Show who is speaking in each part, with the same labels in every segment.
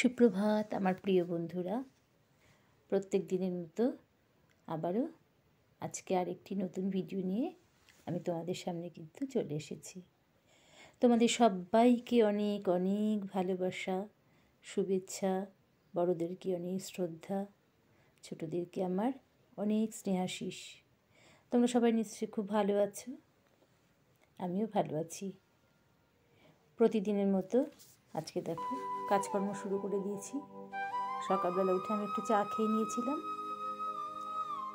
Speaker 1: সুপ্রভাত আমার প্রিয় বন্ধুরা। প্রত্যেক দিনের মতো আবারও আজকে আরেকটি নতুন ভিডিও নিয়ে আমি তোমাদের সামনে কিন্তু চলে এসেছি। তোমাদের সবাইকে অনেক অনেক ভালোবাসা, শুভেচ্ছা, বড়োদেরকে অনেক শ্রদ্ধা, ছোটোদেরকে আমার অনেক স্নেহাশিস। তোমরা সবাই নিশ্চয়ই খুব ভালো আছো, আমিও ভালো আছি। প্রতিদিনের মতো আজকে দেখো কাজকর্ম শুরু করে দিয়েছি। সকালবেলা উঠে আমি একটু চা খেয়ে নিয়েছিলাম।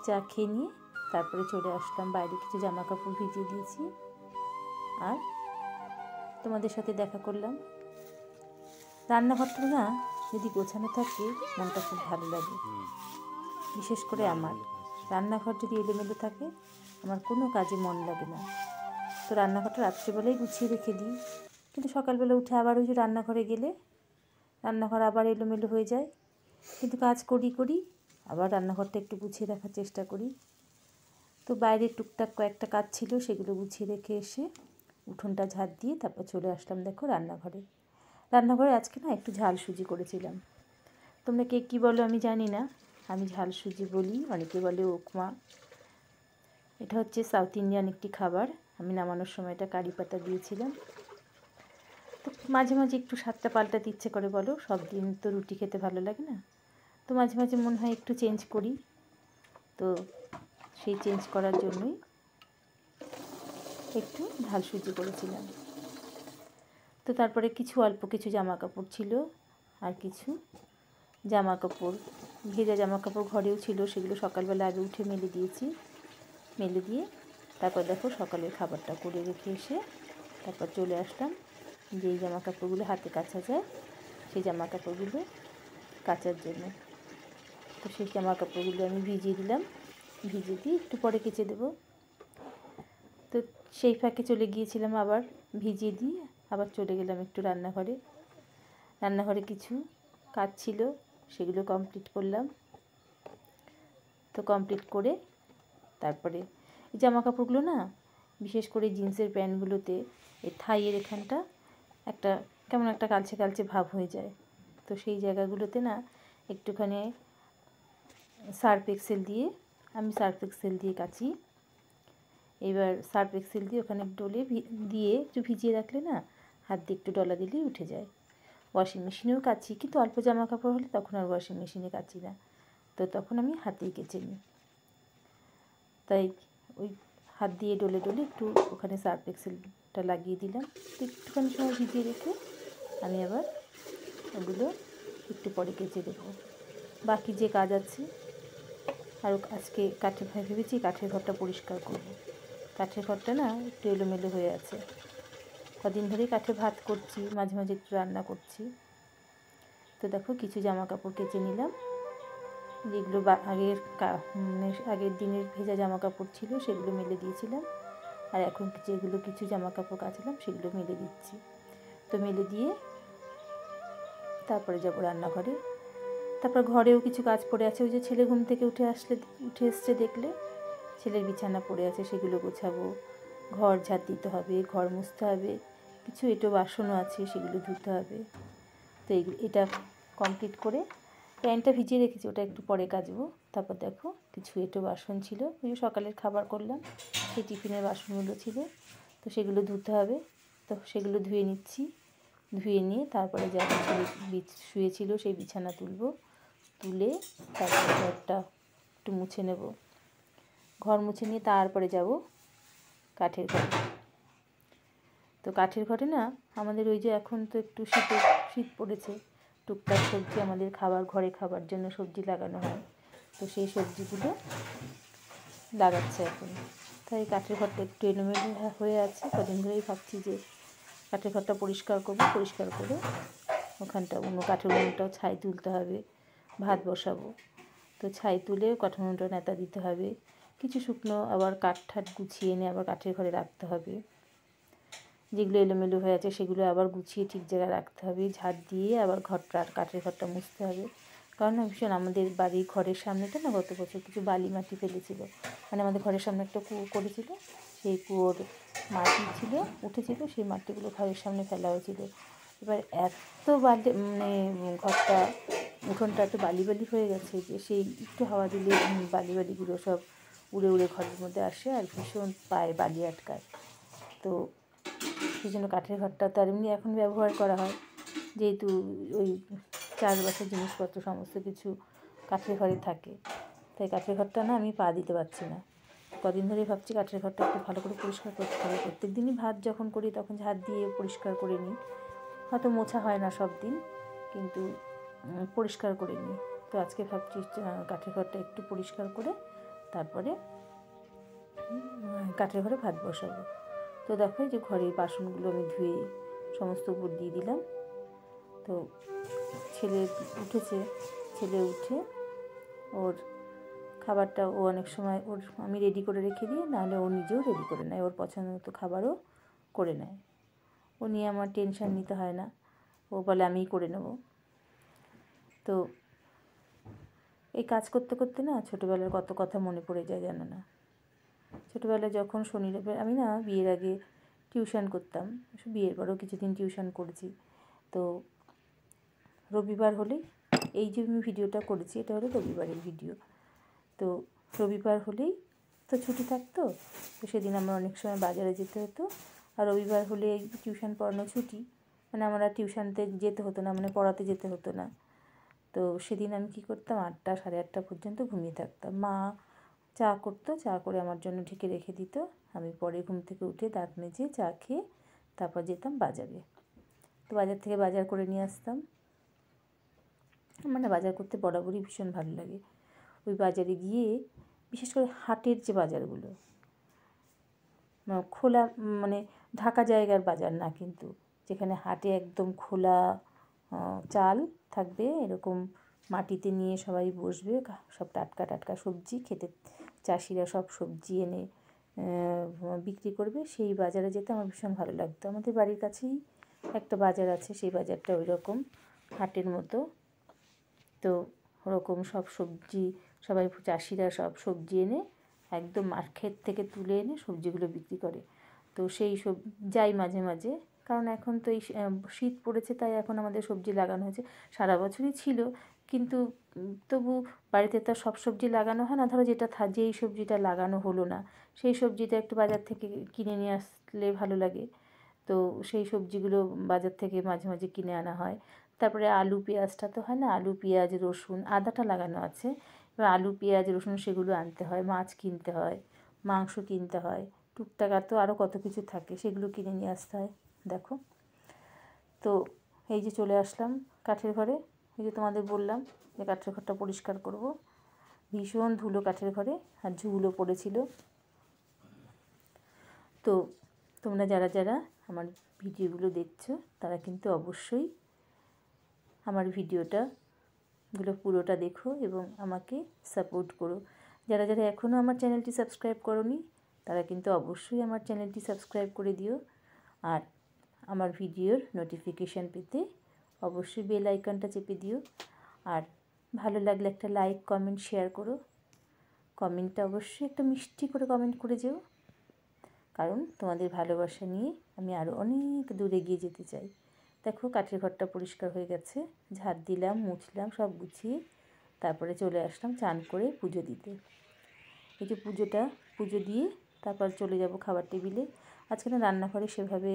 Speaker 1: চা খেয়ে নিয়ে তারপরে চলে আসলাম বাইরে, কিছু জামা কাপড় ভিজিয়ে দিয়েছি আর তোমাদের সাথে দেখা করলাম। রান্নাঘরটা না যদি গোছানো থাকে মনটা খুব ভালো লাগে। বিশেষ করে আমার রান্নাঘর যদি এলোমেলো থাকে আমার কোনো কাজে মন লাগে না। তো রান্নাঘরটা রাত্রিবেলায় গুছিয়ে রেখে দিই, কিন্তু সকালবেলা উঠে আবার ওই যে রান্নাঘরে গেলে রান্নাঘর আবার এলোমেলো হয়ে যায়। কিন্তু কাজ করি আবার রান্নাঘরটা একটু গুছিয়ে রাখার চেষ্টা করি। তো বাইরে টুকটাক কয়েকটা কাজ ছিল, সেগুলো গুছিয়ে রেখে এসে উঠোনটা ঝাড় দিয়ে তারপর চলে আসলাম দেখো রান্নাঘরে আজকে না একটু ঝাল সুজি করেছিলাম। তোমরা কে কী বলো আমি জানি না, আমি ঝাল সুজি বলি, অনেকে বলে উপমা। এটা হচ্ছে সাউথ ইন্ডিয়ান একটি খাবার। আমি নামানোর সময় এটা কারি পাতা দিয়েছিলাম। তো মাঝে মাঝে একটু স্বাদটা পাল্টাতে ইচ্ছে করে বলো, সব দিন তো রুটি খেতে ভালো লাগে না। তো মাঝে মাঝে মনে হয় একটু চেঞ্জ করি, তো সেই চেঞ্জ করার জন্যই একটু ঝাল সুজি করেছিলাম। তো তারপরে অল্প কিছু জামা কাপড় ছিল, আর কিছু জামা কাপড় ভেজা জামা কাপড় ঘরেও ছিল, সেগুলো সকালবেলা আগে উঠে মেলে দিয়েছি। মেলে দিয়ে তারপর দেখো সকালের খাবারটা করে রেখে এসে তারপর চলে আসলাম যেই জামা কাপড়গুলো হাতে কাচা যায় সেই জামা কাপড়গুলো কাচার জন্য। তো সেই জামা কাপড়গুলো আমি ভিজিয়ে দিলাম, ভিজিয়ে দিয়ে একটু পরে কেচে দেবো। তো সেই ফাঁকে চলে গিয়েছিলাম, আবার ভিজিয়ে দিয়ে আবার চলে গেলাম একটু রান্নাঘরে কিছু কাজ ছিল, সেগুলো কমপ্লিট করলাম। তো কমপ্লিট করে তারপরে এই জামা কাপড়গুলো না, বিশেষ করে জিন্সের প্যান্টগুলোতে এই থাইয়ের এখানটা একটা কেমন একটা কালচে কালচে ভাব হয়ে যায়। তো সেই জায়গাগুলোতে না একটুখানি সার্ফ এক্সেল দিয়ে কাচি। এবার সার্ফ এক্সেল দিয়ে ওখানে ডলে দিয়ে একটু ভিজিয়ে রাখলে না হাত দিয়ে একটু ডলা দিলেই উঠে যায়। ওয়াশিং মেশিনেও কাচি, কিন্তু অল্প জামা কাপড় হলে তখন আর ওয়াশিং মেশিনে কাচি না, তো তখন আমি হাতেই কেচে নিই। তাই ওই হাত দিয়ে ডলে একটু ওখানে সার্ফ এক্সেলটা লাগিয়ে দিলাম। একটুখানি সময় ভিজিয়ে রেখে আমি আবার ওগুলো একটু পরে কেচে দেবো। বাকি যে কাজ আছে আর আজকে ভেবেছি কাঠের ঘরটা পরিষ্কার করব। কাঠের ঘরটা না একটু এলোমেলো হয়ে আছে, কদিন ধরেই কাঠে ভাত করছি, মাঝে মাঝে একটু রান্না করছি। তো দেখো কিছু জামা কাপড় কেচে নিলাম, যেগুলো আগের দিনের ভেজা জামা কাপড় ছিল সেগুলো মেলে দিয়েছিলাম, আর এখন যেগুলো কিছু জামা কাপড় কাচলাম সেগুলো মেলে দিচ্ছি। তো মেলে দিয়ে তারপরে যাবো রান্নাঘরে। তারপর ঘরেও কিছু কাজ পড়ে আছে, ওই যে ছেলে ঘুম থেকে উঠে এসছে দেখলে, ছেলের বিছানা পড়ে আছে, সেগুলো গোছাবো। ঘর ঝাড় দিতে হবে, ঘর মুছতে হবে, কিছু এঁটো বাসনও আছে সেগুলো ধুতে হবে। তো এটা কমপ্লিট করে প্যান্টটা ভিজিয়ে রেখেছি, ওটা একটু পরে কাচবো। তারপর দেখো কিছু এঁটো বাসন ছিল, ওই সকালের খাবার করলাম সেই টিফিনের বাসনগুলো ছিল, তো সেগুলো ধুতে হবে। তো সেগুলো ধুয়ে নিচ্ছি, ধুয়ে নিয়ে তারপরে যা শুয়েছিল সেই বিছানা তুলে তারপরে ঘরটা একটু মুছে নেব। ঘর মুছে নিয়ে তারপরে যাব কাঠের ঘরে। তো কাঠের ঘরে না আমাদের ওই যে এখন তো একটু শীত পড়েছে, টুকটাক সবজি আমাদের ঘরে খাবার জন্য সবজি লাগানো হয়, তো সেই সবজিগুলো লাগাচ্ছে এখন। তাই কাঠের ঘরটা একটু এলোমেলো হয়ে আছে, কদিন ধরেই ভাবছি যে কাঠের ঘরটা পরিষ্কার করব। পরিষ্কার করে ওখানটা কাঠের উনুনটাও ছাই তুলতে হবে, ভাত বসাবো। তো ছাই তুলে কাঠের উনুনটা নেতা দিতে হবে, কিছু শুকনো আবার কাঠ গুছিয়ে এনে আবার কাঠের ঘরে রাখতে হবে। যেগুলো এলোমেলো হয়ে আছে সেগুলো আবার গুছিয়ে ঠিক জায়গায় রাখতে হবে, ঝাড় দিয়ে আবার কাঠের ঘরটা মুছতে হবে। কারণ ভীষণ আমাদের বাড়ির ঘরের সামনেটা না গত বছর কিছু বালি মাটি ফেলেছিল, মানে আমাদের ঘরের সামনে একটা কুয়ো করেছিল, সেই কুয়োর মাটি উঠেছিল, সেই মাটিগুলো ঘরের সামনে ফেলা হয়েছিল। এবার এত বালি মানে ঘরটা উঠোনটা এত বালি বালি হয়ে গেছে যে সেই একটু হাওয়া দিলে বালিগুলো সব উড়ে উড়ে ঘরের মধ্যে আসে আর ভীষণ পায়ে বালি আটকায়। তো সেই জন্য কাঠের ঘরটা তো আর এমনি এখন ব্যবহার করা হয়, যেহেতু ওই চাষবাসের জিনিসপত্র সমস্ত কিছু কাঠের ঘরে থাকে, তাই কাঠের ঘরটা না আমি পা দিতে পারছি না। কদিন ধরে ভাবছি কাঠের ঘরটা একটু ভালো করে পরিষ্কার করতে হবে। প্রত্যেক দিনই ভাত যখন করি তখন ঝাড় দিয়ে পরিষ্কার করে নিই, হয়তো মোছা হয় না সব দিন, কিন্তু পরিষ্কার করে নিই। তো আজকে ভাবছি কাঠের ঘরটা একটু পরিষ্কার করে তারপরে কাঠের ঘরে ভাত বসাবো। তো দেখো যে ঘরের বাসনগুলো আমি ধুয়ে সমস্ত উপর দিয়ে দিলাম। তো ছেলে উঠেছে, ছেলে উঠে ওর খাবারটা ও অনেক সময় ওর আমি রেডি করে রেখে দিই, নাহলে ও নিজেও রেডি করে নেয়, ওর পছন্দ মতো খাবারও করে নেয়। ও নিয়ে আমার টেনশান নিতে হয় না, ও বলে আমিই করে নেব। তো এই কাজ করতে করতে না ছোটোবেলার কত কথা মনে পড়ে যায় জানো না। ছোটোবেলায় যখন শনি রবিবার আমি না বিয়ের আগে টিউশন করতাম, বিয়ের পরেও কিছুদিন টিউশন করেছি। তো রবিবার হলেই এই যে আমি ভিডিওটা করেছি এটা হলো রবিবারের ভিডিও। তো রবিবার হলেই তো ছুটি থাকতো, তো সেদিন আমার অনেক সময় বাজারে যেতে হতো। আর রবিবার হলে টিউশন পড়ানো ছুটি, মানে আমরা টিউশনতে যেতে হতো না, মানে পড়াতে যেতে হতো না। তো সেদিন আমি কী করতাম, 8টা সাড়ে 8টা পর্যন্ত ঘুমিয়ে থাকতাম। মা চা করতো, চা করে আমার জন্য ঢেকে রেখে দিত। আমি পরে ঘুম থেকে উঠে দাঁত মেজে চা খেয়ে তারপর যেতাম বাজারে। তো বাজার থেকে বাজার করে নিয়ে আসতাম। আমার না বাজার করতে বরাবরই ভীষণ ভালো লাগে। ওই বাজারে গিয়ে বিশেষ করে হাটের যে বাজারগুলো, খোলা মানে ঢাকা জায়গার বাজার না, কিন্তু যেখানে হাটে একদম খোলা চাল থাকবে, এরকম মাটিতে নিয়ে সবাই বসবে, সব টাটকা টাটকা সবজি খেতে, চাষিরা সব সবজি এনে বিক্রি করবে, সেই বাজারে যেতে আমার ভীষণ ভালো লাগতো। আমাদের বাড়ির কাছেই একটা বাজার আছে, সেই বাজারটা ওই রকম হাটের মতো। তো ওরকম সব সবজি সবাই চাষিরা সব সবজি এনে একদম মার্কেট থেকে তুলে এনে সবজিগুলো বিক্রি করে। তো সেই সব যাই মাঝে মাঝে, কারণ এখন তো এই শীত পড়েছে, তাই এখন আমাদের সবজি লাগানো হয়েছে। সারা বছরই ছিল, কিন্তু তবু বাড়িতে তো সব সবজি লাগানো হয় না। ধরো যেই সবজিটা লাগানো হলো না, সেই সবজিটা একটু বাজার থেকে কিনে নিয়ে আসলে ভালো লাগে। তো সেই সবজিগুলো বাজার থেকে মাঝে মাঝে কিনে আনা হয়। তারপরে আলু পেঁয়াজটা তো হয় না, আলু পেঁয়াজ রসুন আদাটা লাগানো আছে, এবার আলু পেঁয়াজ রসুন সেগুলো আনতে হয়, মাছ কিনতে হয়, মাংস কিনতে হয়, টুকটাক তো আরও কত কিছু থাকে, সেগুলো কিনে নিয়ে আসতে হয়। দেখো, তো এই যে চলে আসলাম কাঠের ঘরে। এই যে তোমাদের বললাম যে কাঠের ঘরটা পরিষ্কার করব। ভীষণ ধুলো কাঠের ঘরে, আর ঝুলও পড়েছিল। তো তোমরা যারা যারা আমার ভিডিওগুলো দেখছো তারা কিন্তু অবশ্যই আমার ভিডিওগুলো পুরোটা দেখো এবং আমাকে সাপোর্ট করো। যারা যারা এখনও আমার চ্যানেলটি সাবস্ক্রাইব করোনি তারা কিন্তু অবশ্যই আমার চ্যানেলটি সাবস্ক্রাইব করে দিও। আর আমার ভিডিওর নোটিফিকেশান পেতে অবশ্যই বেল আইকনটা চেপে দিও। আর ভালো লাগলে একটা লাইক কমেন্ট শেয়ার করো। কমেন্টটা অবশ্যই একটা মিষ্টি করে কমেন্ট করে যেও, কারণ তোমাদের ভালোবাসা নিয়ে আমি আরও অনেক দূরে এগিয়ে যেতে চাই। দেখো কাঠের ঘরটা পরিষ্কার হয়ে গেছে, ঝাড় দিলাম, মুছলাম, সব গুছিয়ে তারপরে চলে আসলাম চান করে পুজো দিতে। এই যে পুজো দিয়ে তারপর চলে যাব খাবার টেবিলে। আজকে না রান্নাঘরে সেভাবে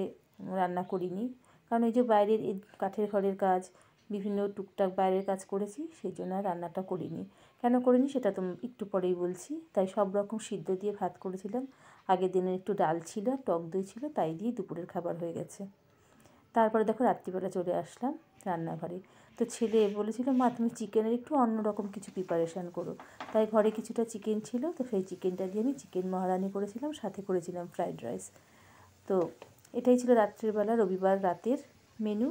Speaker 1: রান্না করিনি, কারণ এই যে বাইরের এই কাঠের ঘরের কাজ, বিভিন্ন টুকটাক বাইরের কাজ করেছি, সেই জন্য আর রান্নাটা করিনি। কেন করিনি সেটা তো একটু পরেই বলছি। তাই সব রকম সিদ্ধ দিয়ে ভাত করেছিলাম, আগের দিনের একটু ডাল ছিল, টক দই ছিল, তাই দিয়ে দুপুরের খাবার হয়ে গেছে। তারপরে দেখো রাত্রিবেলা চলে আসলাম রান্নাঘরে। তো ছেলে বলেছিল, মা তুমি চিকেনের একটু অন্যরকম কিছু প্রিপারেশান করো। তাই ঘরে কিছুটা চিকেন ছিল, তো সেই চিকেনটা দিয়ে আমি চিকেন মহারানি করেছিলাম, সাথে করেছিলাম ফ্রাইড রাইস। তো এটাই ছিল রাত্রিবেলা রবিবার রাতের মেনু।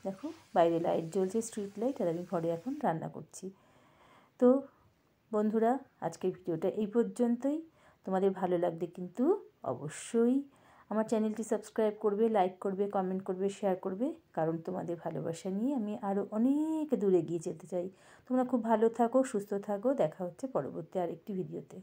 Speaker 1: দেখো বাইরে লাইট জ্বলছে, স্ট্রিট লাইট, আর আমি ঘরে এখন রান্না করছি। তো বন্ধুরা, আজকের ভিডিওটা এই পর্যন্তই। তোমাদের ভালো লাগলে কিন্তু অবশ্যই আমার চ্যানেলটি সাবস্ক্রাইব করবে, লাইক করবে, কমেন্ট করবে, শেয়ার করবে, কারণ তোমাদের ভালোবাসা নিয়ে আমি আরও অনেক দূরে এগিয়ে যেতে চাই। তোমরা খুব ভালো থাকো, সুস্থ থাকো। দেখা হচ্ছে পরবর্তী আরেকটি ভিডিওতে।